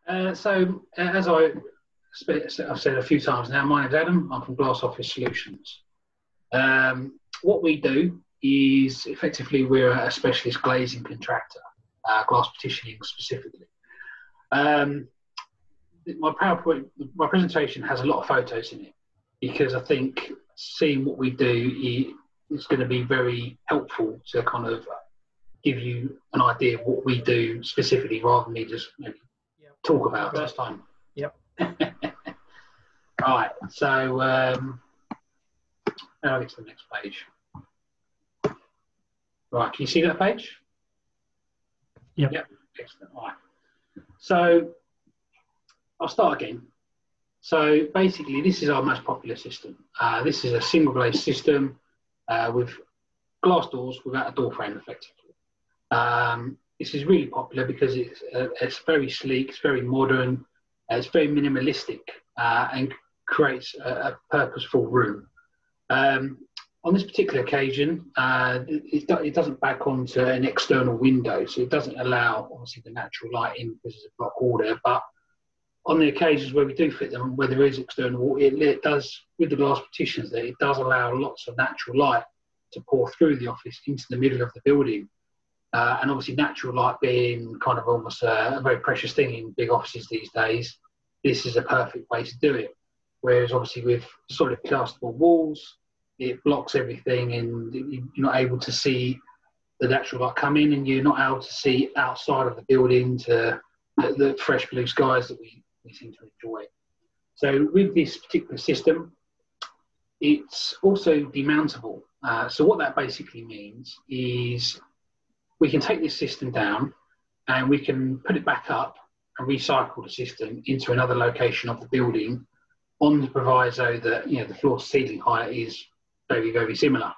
As I've said a few times now, my name's Adam. I'm from Glass Office Solutions. What we do is effectively we're a specialist glazing contractor, glass partitioning specifically. My presentation has a lot of photos in it because I think seeing what we do is going to be very helpful to kind of give you an idea of what we do specifically rather than me just talk about it first time. Yep. Right, so now I'll get to the next page. Right, can you see that page? Yep. Yep, excellent. All right. So I'll start again. So basically, this is our most popular system. This is a single glaze system with glass doors without a door frame, effectively. This is really popular because it's very sleek, it's very modern, it's very minimalistic, and creates a purposeful room. On this particular occasion, it doesn't back onto an external window, so it doesn't allow, obviously, the natural light in because it's a block wall there. But on the occasions where we do fit them, where there is external wall, it does, with the glass partitions there, it does allow lots of natural light to pour through the office into the middle of the building. And obviously natural light being kind of almost a very precious thing in big offices these days, this is a perfect way to do it. Whereas obviously with solid plasterboard walls, it blocks everything and you're not able to see the natural light come in, and you're not able to see outside of the building to the fresh blue skies that we seem to enjoy. So with this particular system, it's also demountable. So what that basically means is we can take this system down and we can put it back up and recycle the system into another location of the building on the proviso that, you know, the floor to ceiling height is very, very similar.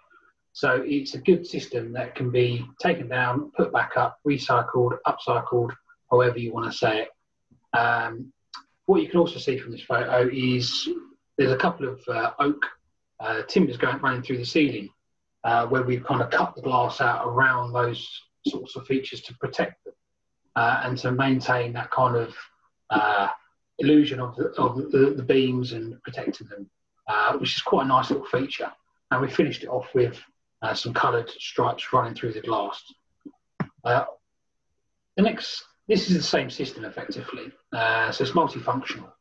So it's a good system that can be taken down, put back up, recycled, upcycled, however you want to say it. What you can also see from this photo is there's a couple of oak timbers running through the ceiling where we've kind of cut the glass out around those sorts of features to protect them and to maintain that kind of illusion of the beams and protecting them, which is quite a nice little feature. And we finished it off with some coloured stripes running through the glass. This is the same system effectively, so it's multifunctional.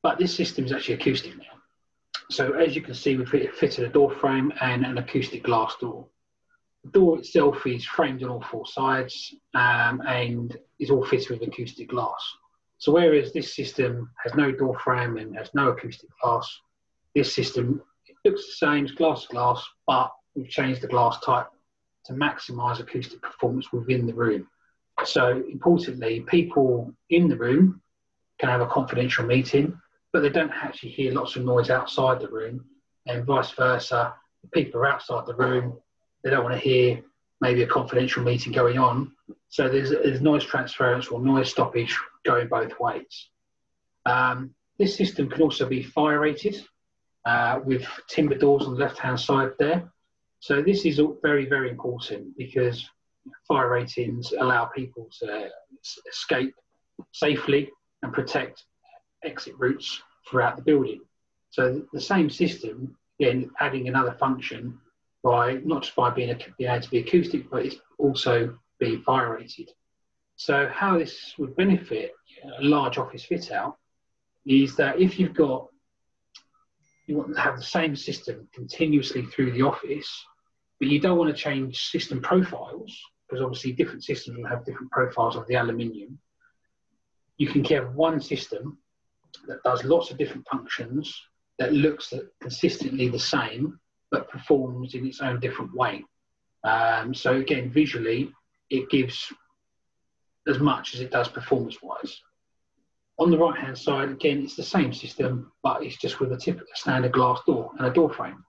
But this system is actually acoustic now. So as you can see, we've fitted a door frame and an acoustic glass door. The door itself is framed on all four sides and is all fitted with acoustic glass. So whereas this system has no door frame and has no acoustic glass, this system, it looks the same, it's glass to glass, but we've changed the glass type to maximise acoustic performance within the room. So importantly, people in the room can have a confidential meeting, but they don't actually hear lots of noise outside the room, and vice versa. If people are outside the room, they don't want to hear maybe a confidential meeting going on. So there's noise transference or noise stoppage going both ways. This system can also be fire rated with timber doors on the left-hand side there. So this is very, very important because fire ratings allow people to escape safely and protect exit routes throughout the building. So the same system, again, adding another function by not just by being able to be acoustic, but it's also being fire rated. So how this would benefit a large office fit out is that if you want to have the same system continuously through the office, but you don't want to change system profiles, because obviously different systems will have different profiles of the aluminium. You can have one system that does lots of different functions that looks consistently the same, but performs in its own different way. So again, visually, it gives as much as it does performance-wise. On the right-hand side, again, it's the same system, but it's just with a standard glass door and a door frame.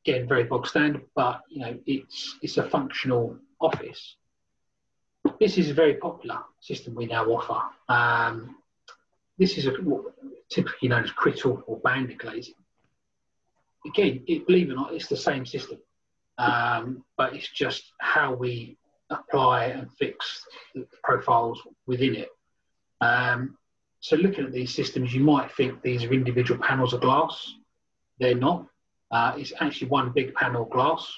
Again, very bog standard, but you know, it's a functional office. This is a very popular system we now offer. This is typically known as crittle or banded glazing. Again, believe it or not, it's the same system, but it's just how we apply and fix the profiles within it. So looking at these systems, you might think these are individual panels of glass. They're not. It's actually one big panel of glass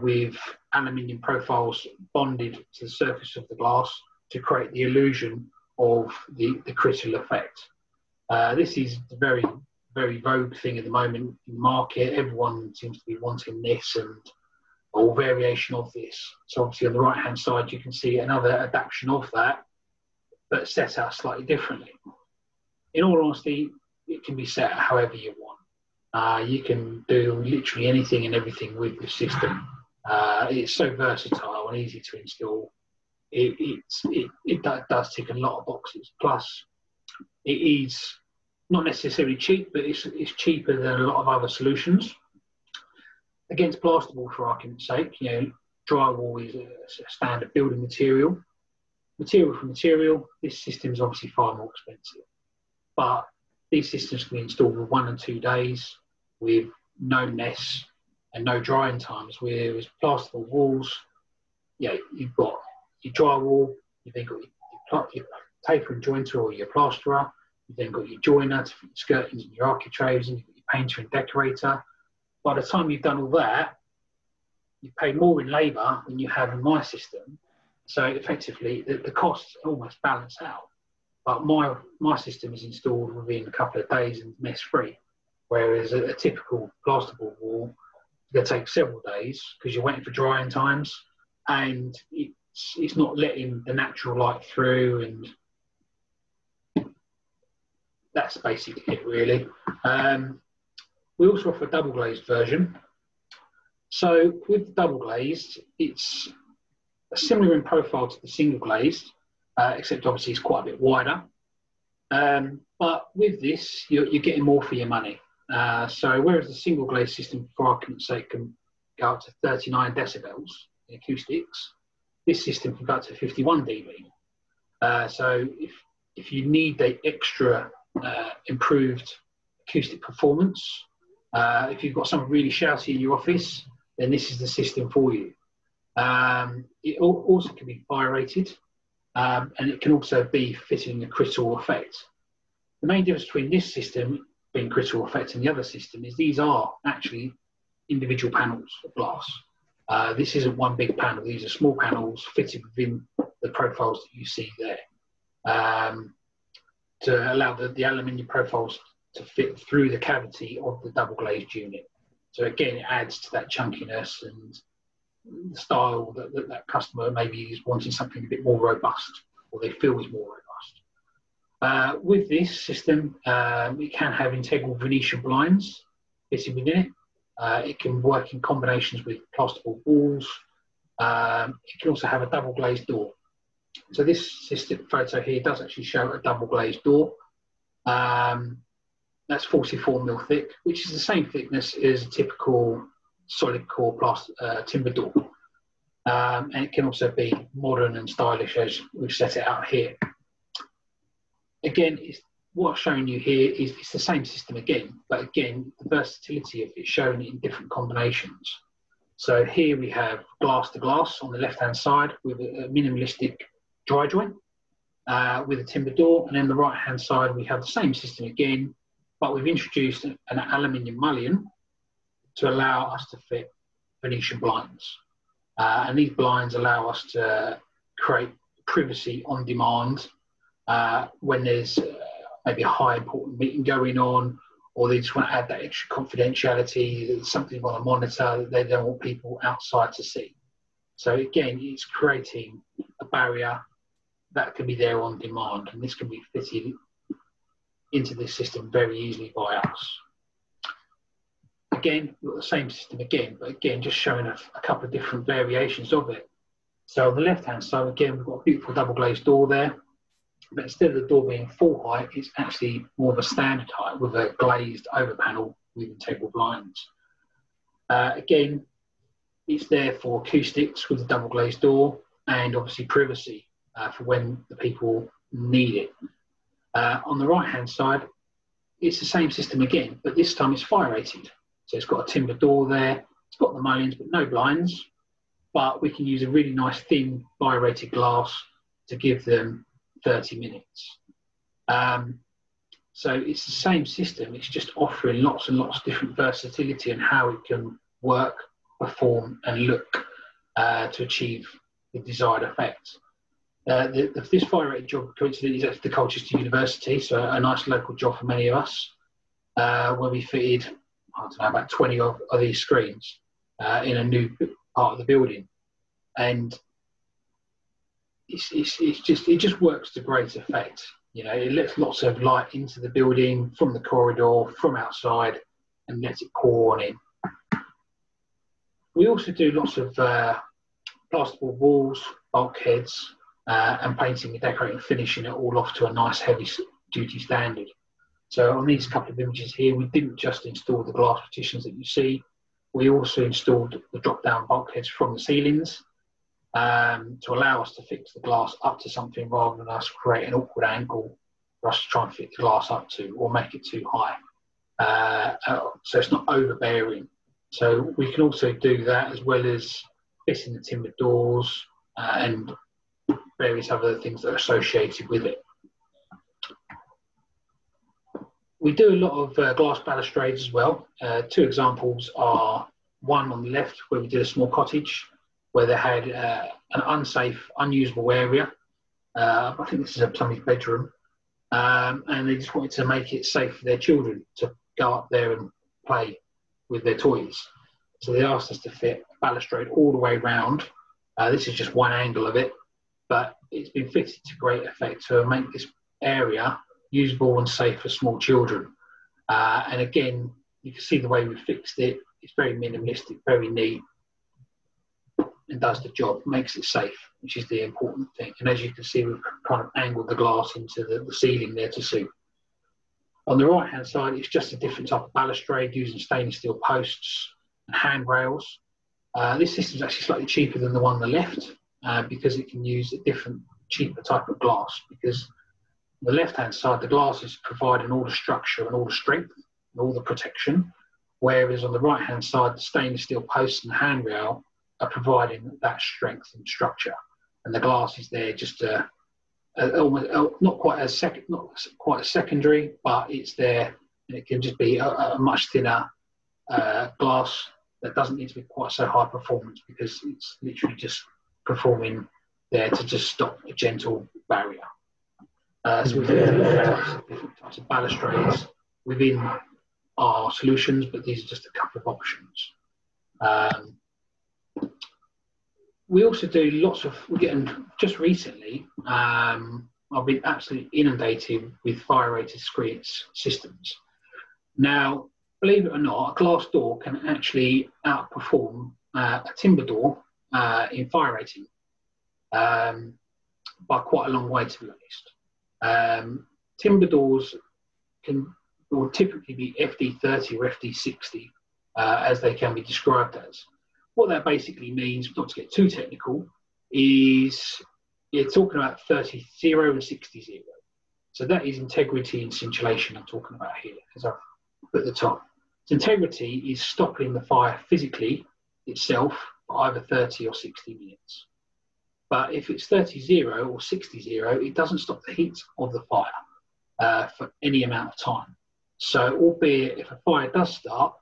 with aluminium profiles bonded to the surface of the glass to create the illusion of the crystal effect. This is the very, very vogue thing at the moment in the market. Everyone seems to be wanting this and all variation of this. So obviously on the right hand side you can see another adaptation of that, but set out slightly differently. In all honesty, it can be set however you want. You can do literally anything and everything with the system. It's so versatile and easy to install. It does tick a lot of boxes. Plus, it is not necessarily cheap, but it's cheaper than a lot of other solutions. Against plasterboard, for argument's sake, drywall is a standard building material. Material for material, this system is obviously far more expensive. But these systems can be installed in 1 and 2 days with no mess and no drying times. Whereas plasterboard walls, you've got your drywall, you've then got your taper and jointer or your plasterer, you've then got your joiner to fit your skirtings and your architraves, and you've got your painter and decorator. By the time you've done all that, you pay more in labour than you have in my system. So effectively, the costs almost balance out. But my system is installed within a couple of days and mess-free, whereas a typical plasterboard wall is going to take several days because you're waiting for drying times, and it's not letting the natural light through, and that's basically it, really. We also offer a double glazed version. So with the double glazed, it's similar in profile to the single glazed, except obviously it's quite a bit wider. But with this, you're getting more for your money. So whereas the single glazed system, for argument's sake, can go up to 39 decibels in acoustics, this system can go up to 51 dB. So if you need the extra improved acoustic performance, if you've got something really shouty in your office, then this is the system for you. It also can be fire rated, and it can also be fitted in a crystal effect. The main difference between this system being crystal effect and the other system is these are actually individual panels of glass. This isn't one big panel. These are small panels fitted within the profiles that you see there, to allow the aluminium profiles to fit through the cavity of the double glazed unit. So again, it adds to that chunkiness and the style that customer maybe is wanting something a bit more robust, or they feel is more robust. With this system, it can have integral Venetian blinds fitted within it. It can work in combinations with plasterboard walls. It can also have a double glazed door. So this system photo here does actually show a double glazed door. That's 44mm thick, which is the same thickness as a typical solid core timber door. And it can also be modern and stylish as we've set it out here. Again, what I've shown you here is it's the same system again, but again, the versatility of it shown in different combinations. So here we have glass to glass on the left-hand side with a minimalistic dry joint with a timber door, and then the right-hand side we have the same system again, but we've introduced an aluminium mullion to allow us to fit Venetian blinds. And these blinds allow us to create privacy on demand when there's maybe a high important meeting going on, or they just want to add that extra confidentiality, something they want to monitor that they don't want people outside to see. So again, it's creating a barrier that can be there on demand, and this can be fitted into this system very easily by us. Again, we've got the same system again, but again, just showing a couple of different variations of it. So on the left-hand side, again, we've got a beautiful double glazed door there, but instead of the door being full height, it's actually more of a standard height with a glazed over panel with integral blinds. Again, it's there for acoustics with the double glazed door, and obviously privacy for when the people need it. On the right-hand side, it's the same system again, but this time it's fire rated. So it's got a timber door there, it's got the mullions, but no blinds. but we can use a really nice thin fire-rated glass to give them 30 minutes. So it's the same system, it's just offering lots and lots of different versatility and how it can work, perform and look to achieve the desired effect. This fire-rated job, coincidentally, is at the Colchester University, so a nice local job for many of us, where we fitted, I don't know, about 20 of these screens in a new part of the building. And it just works to great effect. You know, it lets lots of light into the building from the corridor, from outside, and lets it pour on in. We also do lots of plasterboard walls, bulkheads, and painting and decorating, finishing it all off to a nice heavy duty standard. So on these couple of images here, we didn't just install the glass partitions that you see, we also installed the drop-down bulkheads from the ceilings to allow us to fix the glass up to something rather than us create an awkward angle for us to try and fit the glass up to or make it too high. So it's not overbearing. So we can also do that as well as fitting the timber doors and various other things that are associated with it. We do a lot of glass balustrades as well. Two examples are one on the left where we did a small cottage where they had an unsafe, unusable area. I think this is somebody's bedroom. And they just wanted to make it safe for their children to go up there and play with their toys. So they asked us to fit a balustrade all the way round. This is just one angle of it, but it's been fitted to great effect to make this area usable and safe for small children. And again, you can see the way we fixed it. It's very minimalistic, very neat, and does the job, makes it safe, which is the important thing. And as you can see, we've kind of angled the glass into the ceiling there to suit. On the right-hand side, it's just a different type of balustrade using stainless steel posts and handrails. This system is actually slightly cheaper than the one on the left because it can use a different, cheaper type of glass. Because on the left-hand side, the glass is providing all the structure and all the strength and all the protection, whereas on the right-hand side, the stainless steel posts and the handrail are providing that strength and structure. And the glass is there just not quite as secondary, but it's there, and it can just be a much thinner glass that doesn't need to be quite so high performance because it's literally just performing there to just stop a gentle barrier. So we've got different types of balustrades within our solutions, but these are just a couple of options. We also do lots of, we're getting, just recently, I've been absolutely inundated with fire-rated screens systems. Now, believe it or not, a glass door can actually outperform a timber door in fire rating by quite a long way, to be honest. Timber doors will typically be FD30 or FD60, as they can be described as. What that basically means, not to get too technical, is you're talking about 30-0 and 60-0. So that is integrity and scintillation I'm talking about here, as I've put at the top. So integrity is stopping the fire physically itself for either 30 or 60 minutes. But if it's 30-0 or 60-0, it doesn't stop the heat of the fire for any amount of time. So albeit if a fire does start,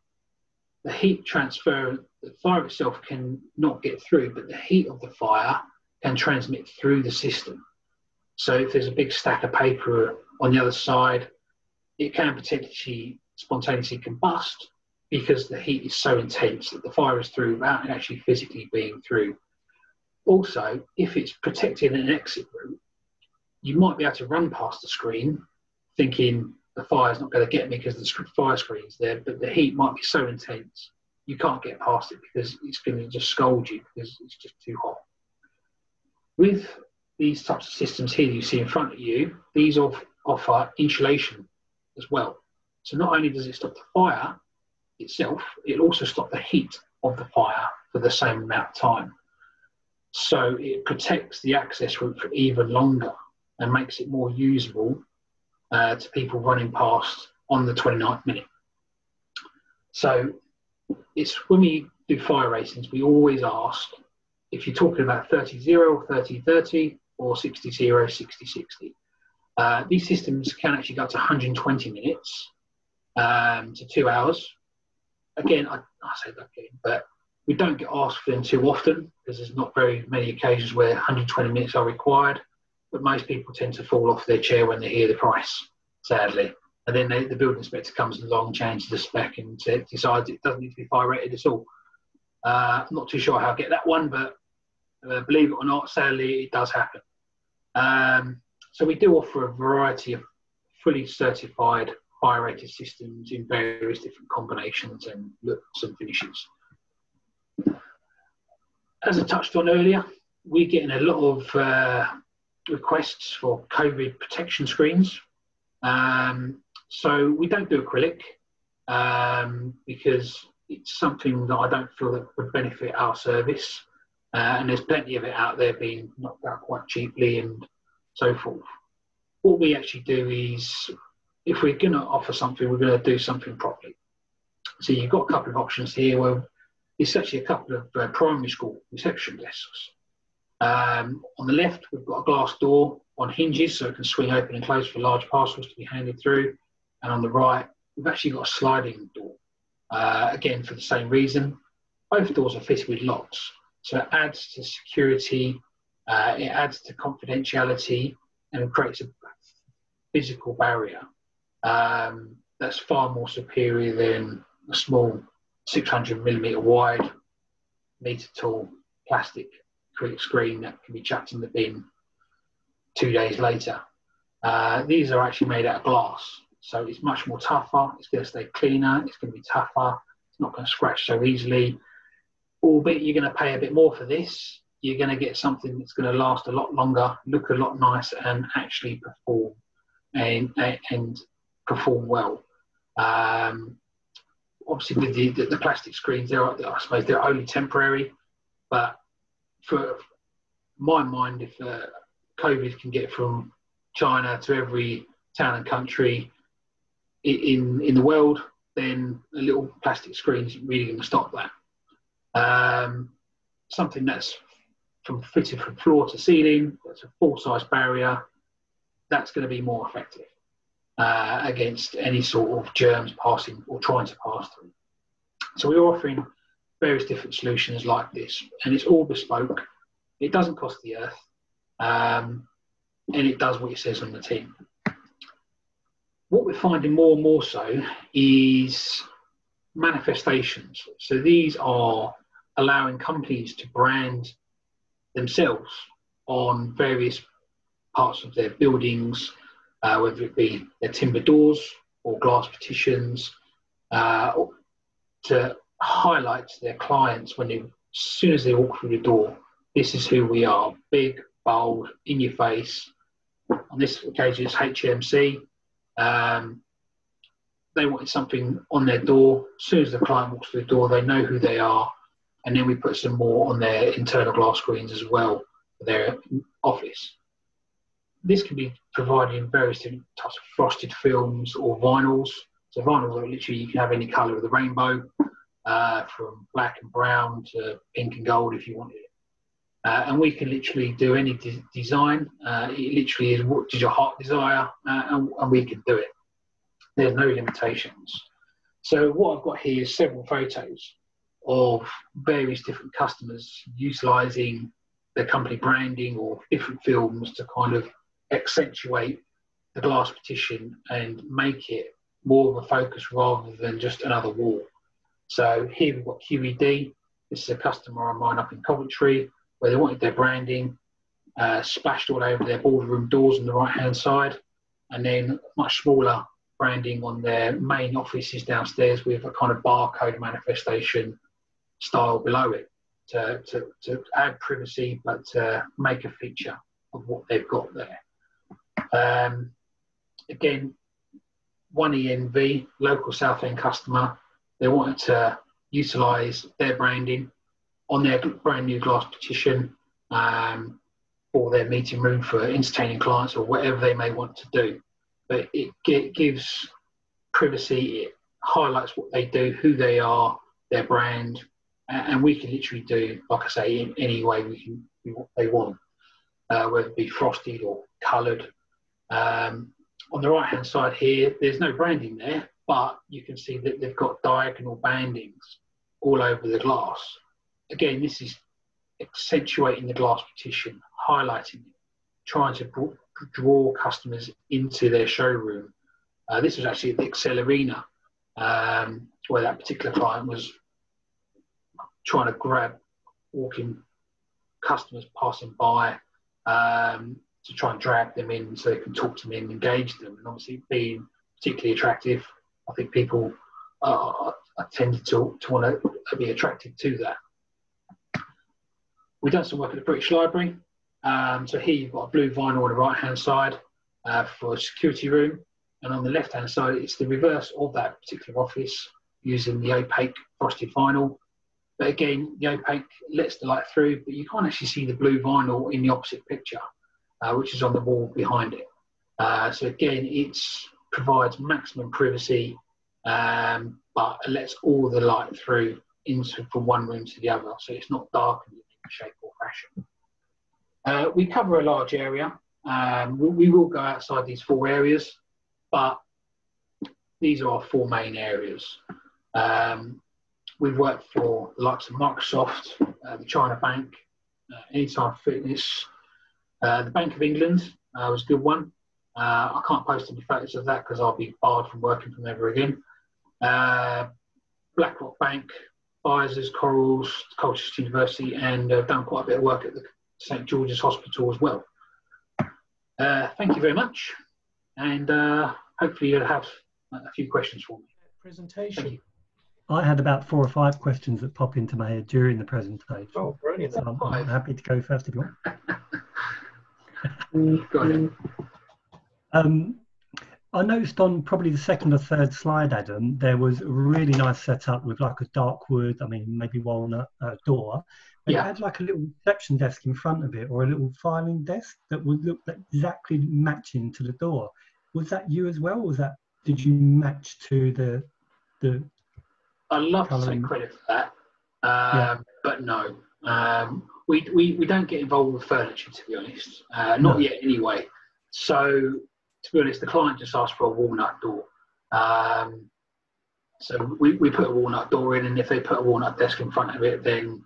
the heat transfer, the fire itself can not get through, but the heat of the fire can transmit through the system. So if there's a big stack of paper on the other side, it can potentially spontaneously combust because the heat is so intense that the fire is through without actually physically being through. Also, if it's protecting an exit route, you might be able to run past the screen thinking the fire's not going to get me because the fire screen's there, but the heat might be so intense you can't get past it because it's going to just scald you because it's just too hot. With these types of systems here you see in front of you, these offer insulation as well. So not only does it stop the fire itself, it also stops the heat of the fire for the same amount of time. So it protects the access route for even longer and makes it more usable to people running past on the 29th minute. So it's when we do fire ratings, we always ask if you're talking about 30-0 or 30-30 or 60-0, 60-60. These systems can actually go up to 120 minutes to 2 hours. Again, I say that again, but we don't get asked for them too often because there's not very many occasions where 120 minutes are required, but most people tend to fall off their chair when they hear the price, sadly. And then the building inspector comes along, changes the spec and decides it doesn't need to be fire rated at all. I'm not too sure how I get that one, but believe it or not, sadly, it does happen. So we do offer a variety of fully certified fire rated systems in various different combinations and looks and finishes. As I touched on earlier, we're getting a lot of requests for COVID protection screens. So we don't do acrylic because it's something that I don't feel that would benefit our service. And there's plenty of it out there being knocked out quite cheaply and so forth. What we actually do is, if we're going to offer something, we're going to do something properly. So you've got a couple of options here where it's actually a couple of primary school reception desks. On the left, we've got a glass door on hinges so it can swing open and close for large parcels to be handed through. And on the right, we've actually got a sliding door, again, for the same reason. Both doors are fitted with locks. So it adds to security, it adds to confidentiality, and creates a physical barrier that's far more superior than a small 600mm wide, metre tall plastic acrylic screen that can be chucked in the bin 2 days later. These are actually made out of glass, so it's much more tougher, it's going to stay cleaner, it's going to be tougher, it's not going to scratch so easily. Albeit you're going to pay a bit more for this, you're going to get something that's going to last a lot longer, look a lot nicer, and actually perform and perform well. Obviously, with the plastic screens, I suppose they're only temporary. But for my mind, if COVID can get from China to every town and country in the world, then a little plastic screen isn't really going to stop that. Something that's fitted from floor to ceiling, that's a full-size barrier, that's going to be more effective against any sort of germs passing or trying to pass through. So we're offering various different solutions like this, and it's all bespoke. It doesn't cost the earth, and it does what it says on the tin. What we're finding more and more so is manifestations. So these are allowing companies to brand themselves on various parts of their buildings, whether it be their timber doors or glass partitions, to highlight to their clients as soon as they walk through the door, this is who we are, big, bold, in your face. On this occasion, it's HMC. They wanted something on their door. As soon as the client walks through the door, they know who they are. And then we put some more on their internal glass screens as well for their office. This can be provided in various different types of frosted films or vinyls. So vinyls are literally, you can have any colour of the rainbow, from black and brown to pink and gold if you wanted it. And we can literally do any design. It literally is, what does your heart desire? And we can do it. There's no limitations. So what I've got here is several photos of various different customers utilising their company branding or different films to kind of accentuate the glass partition and make it more of a focus rather than just another wall. So here we've got QED. This is a customer of mine up in Coventry where they wanted their branding splashed all over their boardroom doors on the right-hand side, and then much smaller branding on their main offices downstairs with a kind of barcode manifestation style below it to add privacy, but to make a feature of what they've got there. Again, one ENV, local Southend customer, they wanted to utilise their branding on their brand new glass partition for their meeting room for entertaining clients or whatever they may want to do. But it gives privacy, it highlights what they do, who they are, their brand, and we can literally do, like I say, in any way they want, whether it be frosted or coloured. On the right hand side here, there's no branding there, but you can see that they've got diagonal bandings all over the glass. Again, this is accentuating the glass partition, highlighting it, trying to draw customers into their showroom. This was actually at the Excel Arena, where that particular client was trying to grab walking customers passing by, to try and drag them in so they can talk to me and engage them. And obviously, being particularly attractive, I think people are tended to want to be attracted to that. We've done some work at the British Library. So here you've got a blue vinyl on the right-hand side for a security room. And on the left-hand side, it's the reverse of that particular office using the opaque frosted vinyl. But again, the opaque lets the light through, but you can't actually see the blue vinyl in the opposite picture, which is on the wall behind it. So again, it provides maximum privacy, but it lets all the light through from one room to the other, so it's not darkened in any shape or fashion. We cover a large area. We will go outside these 4 areas, but these are our 4 main areas. We've worked for the likes of Microsoft, the China Bank, Anytime Fitness, the Bank of England was a good one. I can't post any photos of that because I'll be barred from working from ever again. BlackRock Bank, Pfizer's, Corals, Colchester University, and done quite a bit of work at the St George's Hospital as well. Thank you very much, and hopefully you'll have a few questions for me. Presentation. Thank you. I had about 4 or 5 questions that pop into my head during the presentation. Oh, brilliant. So I'm happy to go first if you want. Go ahead. I noticed on probably the 2nd or 3rd slide, Adam, there was a really nice setup with like a dark wood, I mean, maybe walnut door. But Yeah. it had like a little reception desk in front of it, or a little filing desk that would look exactly matching to the door. Was that you as well, or did you match to the I'd love to take credit for that, but no. We don't get involved with furniture, to be honest. Not yet, anyway. So, to be honest, the client just asked for a walnut door. So we put a walnut door in, and if they put a walnut desk in front of it, then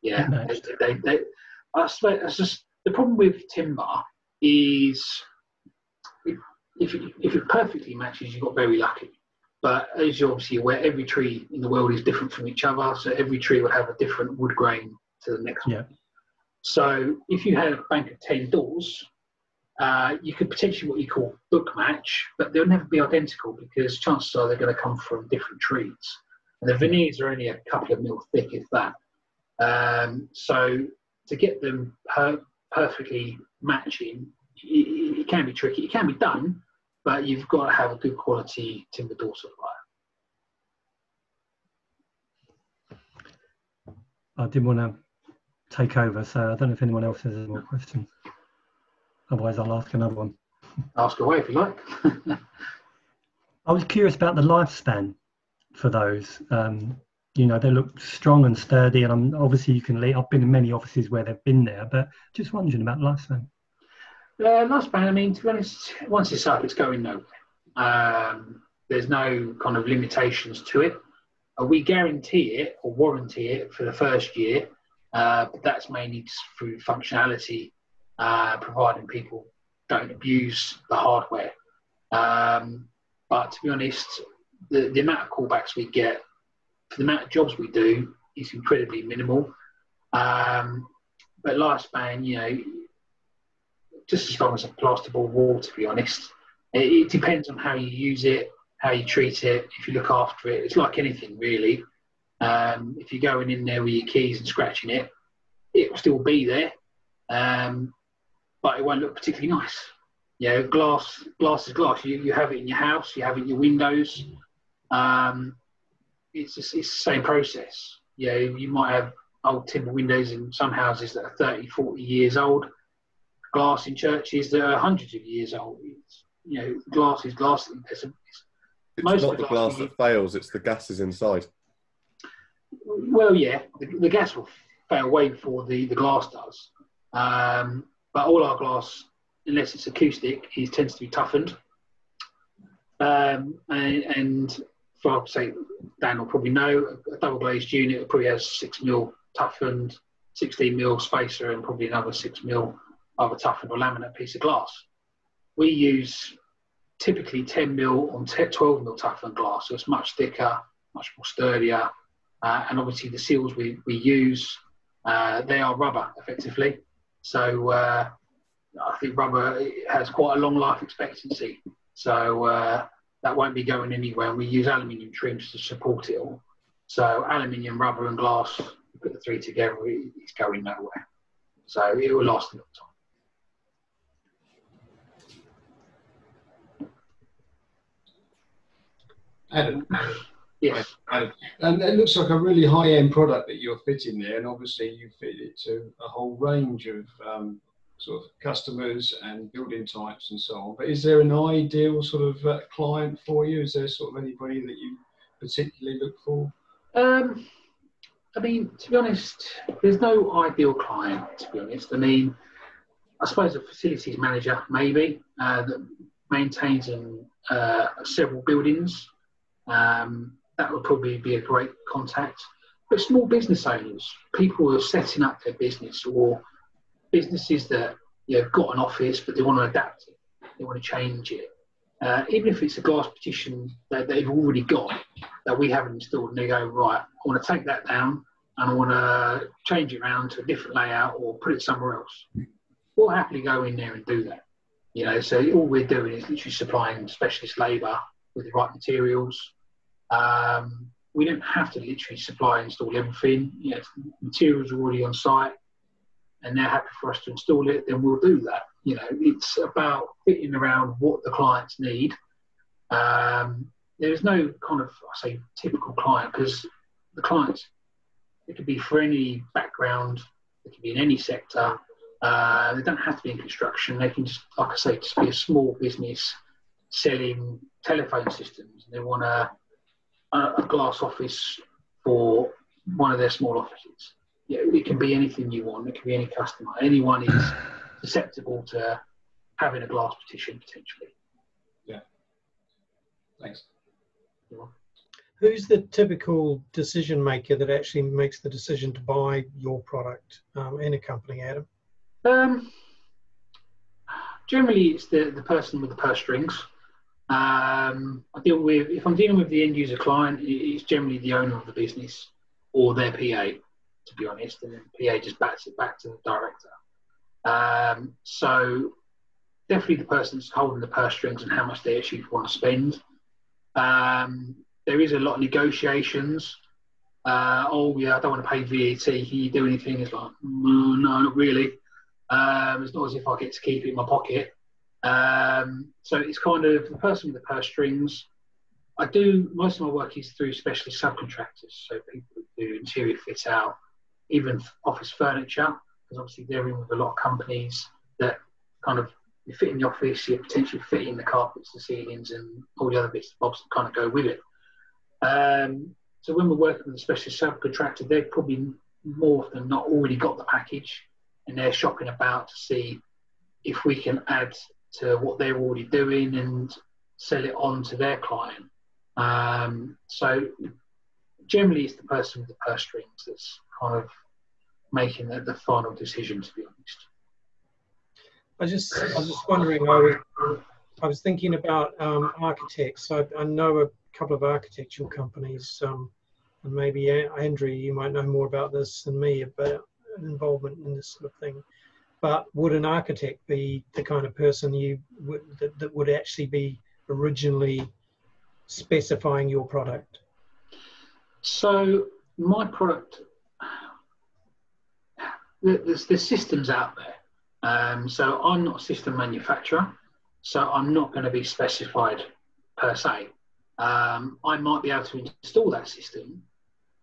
yeah, I suppose that's just the problem with timber is if it perfectly matches, you got very lucky. But as you're obviously aware, every tree in the world is different from each other, so every tree will have a different wood grain to the next one. So if you had a bank of 10 doors, you could potentially what you call book match, but they'll never be identical because chances are they're going to come from different trees. And the veneers are only a couple of mil thick, if that. So to get them perfectly matching, it can be tricky. It can be done, but you've got to have a good quality timber door supplier. I didn't want to take over, so I don't know if anyone else has any more questions. Otherwise, I'll ask another one. Ask away if you like. I was curious about the lifespan for those. You know, they look strong and sturdy, and obviously you can leave. I've been in many offices where they've been there, but just wondering about lifespan. Lifespan, I mean, to be honest, once it's up, it's going nowhere. There's no kind of limitations to it. We guarantee it or warranty it for the first year, but that's mainly through functionality, providing people don't abuse the hardware. But to be honest, the amount of callbacks we get for the amount of jobs we do is incredibly minimal. But lifespan, you know, just as long as a plasterboard wall, to be honest. It depends on how you use it, how you treat it, if you look after it. It's like anything, really. If you're going in there with your keys and scratching it, it will still be there, but it won't look particularly nice. You know, glass is glass. You have it in your house, you have it in your windows. It's the same process. You know, you might have old timber windows in some houses that are 30, 40 years old. Glass in churches that are hundreds of years old. You know, glass is glass. It's not the glass that fails, it's the gases inside. Well, yeah, the gas will fail way before the glass does. But all our glass, unless it's acoustic, tends to be toughened. And for, say, Dan will probably know, a double glazed unit probably has 6mm toughened, 16mm spacer, and probably another 6mm of a toughened or laminate piece of glass. We use typically 10mm on 12mm toughened glass, so it's much thicker, much more sturdier. And obviously the seals we use, they are rubber effectively. So I think rubber has quite a long life expectancy. So that won't be going anywhere. And we use aluminium trims to support it all. So aluminium, rubber and glass, you put the three together, it's going nowhere. So it will last a long time. Adam. Yes. And it looks like a really high-end product that you're fitting there, and obviously you fit it to a whole range of sort of customers and building types and so on. But is there an ideal sort of client for you? Is there sort of anybody that you particularly look for? I mean, to be honest, there's no ideal client, to be honest. I mean, I suppose a facilities manager, maybe, that maintains several buildings. That would probably be a great contact. But small business owners, people who are setting up their business, or businesses that have got an office but they want to adapt it, they want to change it. Even if it's a glass partition that they've already got that we haven't installed, and they go, right, I want to take that down and I want to change it around to a different layout or put it somewhere else. We'll happily go in there and do that. So all we're doing is literally supplying specialist labour with the right materials. We don't have to literally supply and install everything. Materials are already on site and they're happy for us to install it, then we'll do that. It's about fitting around what the clients need. There's no kind of, I say, typical client, because the clients, it could be for any background, it could be in any sector. They don't have to be in construction. They can just, like I say, just be a small business selling telephone systems. They want a glass office for one of their small offices. It can be anything you want. It can be any customer. Anyone is susceptible to having a glass partition potentially. Yeah. Thanks. Who's the typical decision maker that actually makes the decision to buy your product in a company, Adam? Generally, it's the person with the purse strings. If I'm dealing with the end user client, it's generally the owner of the business or their PA, to be honest, and then the PA just backs it back to the director. So definitely the person's holding the purse strings and how much they actually want to spend. There is a lot of negotiations. I don't want to pay VAT. Can you do anything? It's like, no, not really. It's not as if I get to keep it in my pocket. So it's kind of the person with the purse strings. Most of my work is through specialist subcontractors, so people who do interior fit out, even office furniture, because obviously they're in with a lot of companies that kind of, you fit in the office, you're potentially fitting the carpets, the ceilings, and all the other bits and bobs that kind of go with it. So when we're working with a specialist subcontractor, they've probably more often not already got the package, and they're shopping about to see if we can add to what they're already doing and sell it on to their client. So generally it's the person with the purse strings that's kind of making the final decision, to be honest. I was just wondering, I was thinking about architects. I know a couple of architectural companies, and maybe Andrew, you might know more about this than me, about involvement in this sort of thing. But would an architect be the kind of person that would actually be originally specifying your product? So my product, there's systems out there. So I'm not a system manufacturer, so I'm not going to be specified per se. I might be able to install that system,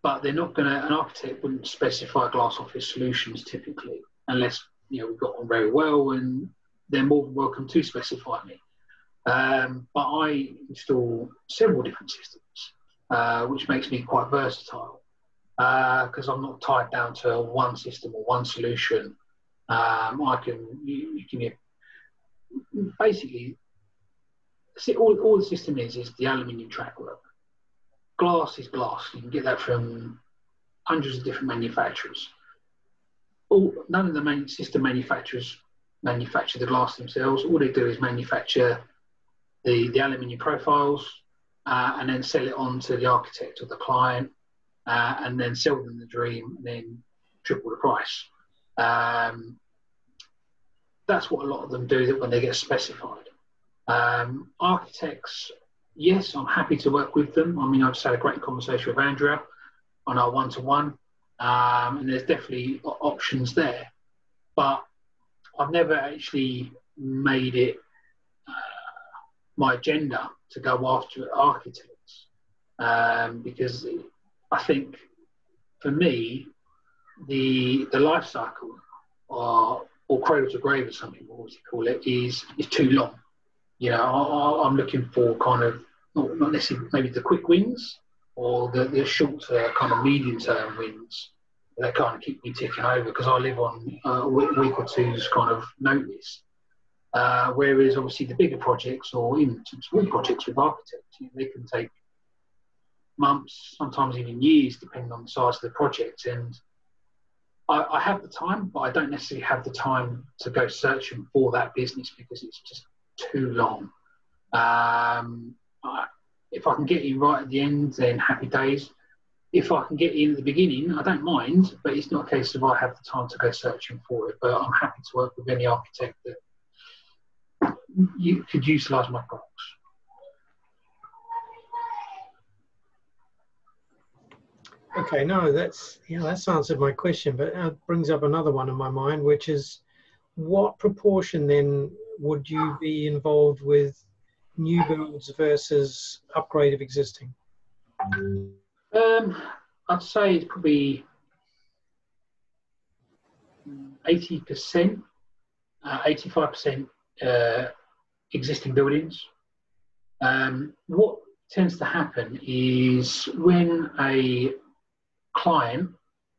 but they're not going to, an architect wouldn't specify glass office solutions typically, unless we've got on very well, and they're more than welcome to specify me. But I install several different systems, which makes me quite versatile. because I'm not tied down to one system or one solution. You can basically see all the system is the aluminium track work. Glass is glass. You can get that from hundreds of different manufacturers. None of the system manufacturers manufacture the glass themselves. All they do is manufacture the aluminium profiles and then sell it on to the architect or the client and then sell them the dream and then triple the price. That's what a lot of them do when they get specified. Architects, yes, I'm happy to work with them. I mean, I just had a great conversation with Andrea on our one-to-one, and there's definitely options there. But I've never actually made it my agenda to go after architects because I think for me, the life cycle or cradle to grave or something, what would you call it, is too long. You know, I'm looking for kind of, not necessarily maybe the quick wins or the short kind of medium term wins that kind of keep me ticking over because I live on a week or two's kind of notice. Whereas obviously the bigger projects or even small projects with architects, they can take months, sometimes even years, depending on the size of the project. And I have the time, but I don't necessarily have the time to go searching for that business because it's just too long. If I can get in right at the end, then happy days. If I can get in at the beginning, I don't mind, but it's not a case of I have the time to go searching for it. But I'm happy to work with any architect that you could utilise my products. Okay, no, that's answered my question, but it brings up another one in my mind, which is what proportion then would you be involved with new builds versus upgrade of existing? I'd say it's probably 80%, 85% existing buildings. What tends to happen is when a client,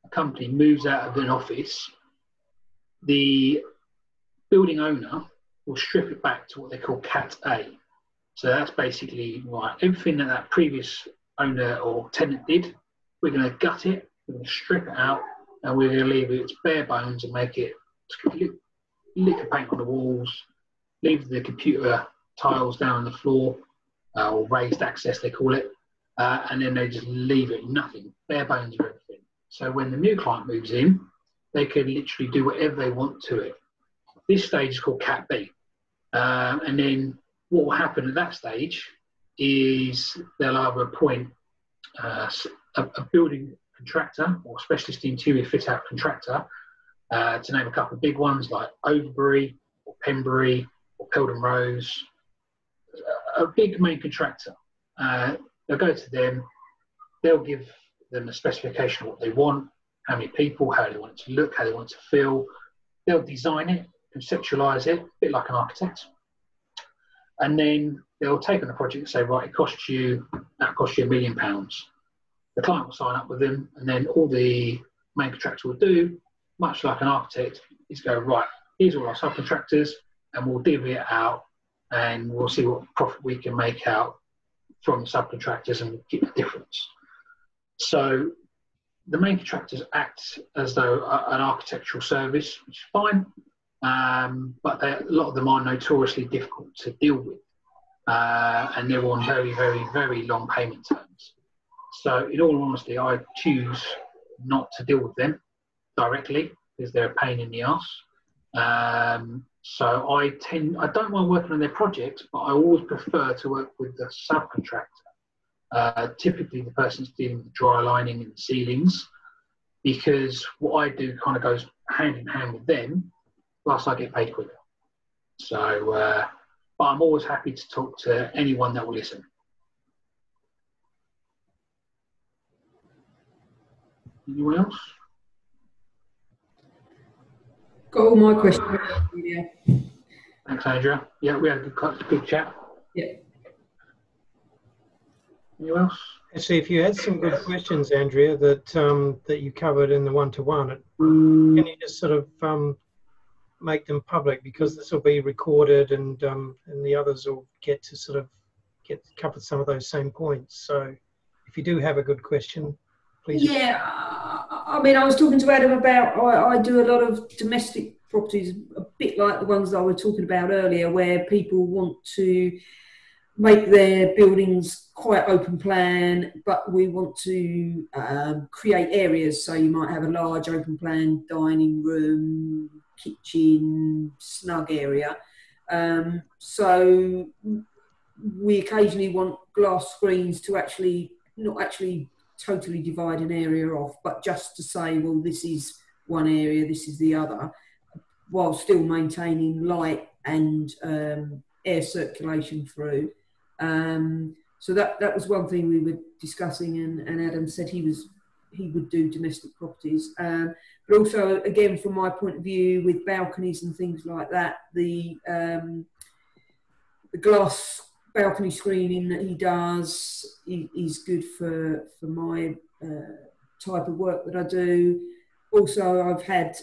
a company moves out of an office, the building owner will strip it back to what they call Cat A. So that's basically right, everything that previous owner or tenant did, we're going to gut it, we're going to strip it out, and we're going to leave it bare bones and make it lick of paint on the walls, leave the computer tiles down on the floor, or raised access they call it, and then they just leave it nothing, bare bones of everything. So when the new client moves in, they can literally do whatever they want to it. This stage is called Cat B. And then what will happen at that stage is they'll either appoint a building contractor or specialist interior fit out contractor, to name a couple of big ones like Overbury or Pembury or Peldon Rose, a big main contractor. They'll go to them, they'll give them a specification of what they want, how many people, how they want it to look, how they want it to feel. They'll design it, conceptualise it, a bit like an architect. And then they'll take on the project and say, right, that costs you £1 million. The client will sign up with them, and then all the main contractor will do, much like an architect, is go, right, here's all our subcontractors, and we'll divvy it out, and we'll see what profit we can make out from the subcontractors and get the difference. So the main contractors act as though an architectural service, which is fine, but a lot of them are notoriously difficult to deal with, and they're on very, very, very long payment terms. So in all honesty, I choose not to deal with them directly because they're a pain in the arse. So I don't mind working on their projects, but I always prefer to work with the subcontractor, typically the person that's dealing with the dry lining and the ceilings, because what I do kind of goes hand in hand with them, plus I get paid quicker. So, but I'm always happy to talk to anyone that will listen. Anyone else? Got all my questions. Yeah. Thanks, Andrea. Yeah, we had a good chat. Yeah. Anyone else? Actually, if you had some good questions, Andrea, that that you covered in the one-to-one, can you just sort of make them public, because this will be recorded, and the others will get to sort of cover some of those same points. So if you do have a good question, please. Yeah, I mean, I was talking to Adam about, I do a lot of domestic properties, a bit like the ones that I was talking about earlier, where people want to make their buildings quite open plan, but we want to create areas. So you might have a large open plan dining room, kitchen, snug area. So we occasionally want glass screens to not actually totally divide an area off, but just to say, well, this is one area, this is the other, while still maintaining light and air circulation through. So that was one thing we were discussing, and Adam said he would do domestic properties. But also, again, from my point of view, with balconies and things like that, the glass balcony screening that he does is good for my type of work that I do. Also, I've had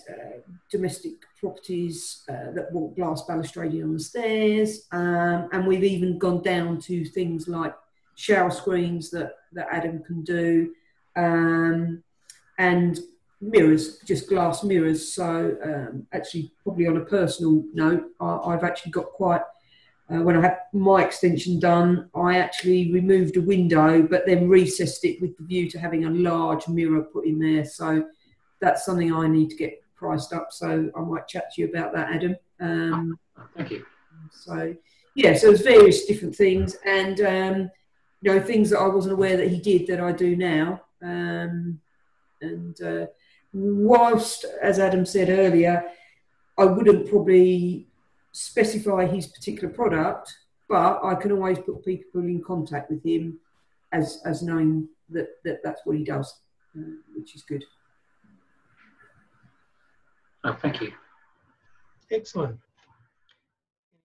domestic properties that want glass balustrading on the stairs, and we've even gone down to things like shower screens that Adam can do, and mirrors, just glass mirrors. So actually, probably on a personal note, I've actually got quite, when I had my extension done, I actually removed a window, but then recessed it with the view to having a large mirror put in there. So that's something I need to get priced up. So I might chat to you about that, Adam. Thank you. So yeah, so there's various different things, and you know, things that I wasn't aware that he did that I do now. And whilst, as Adam said earlier, I wouldn't probably specify his particular product, but I can always put people in contact with him as knowing that that's what he does, which is good. Oh, thank you. Excellent.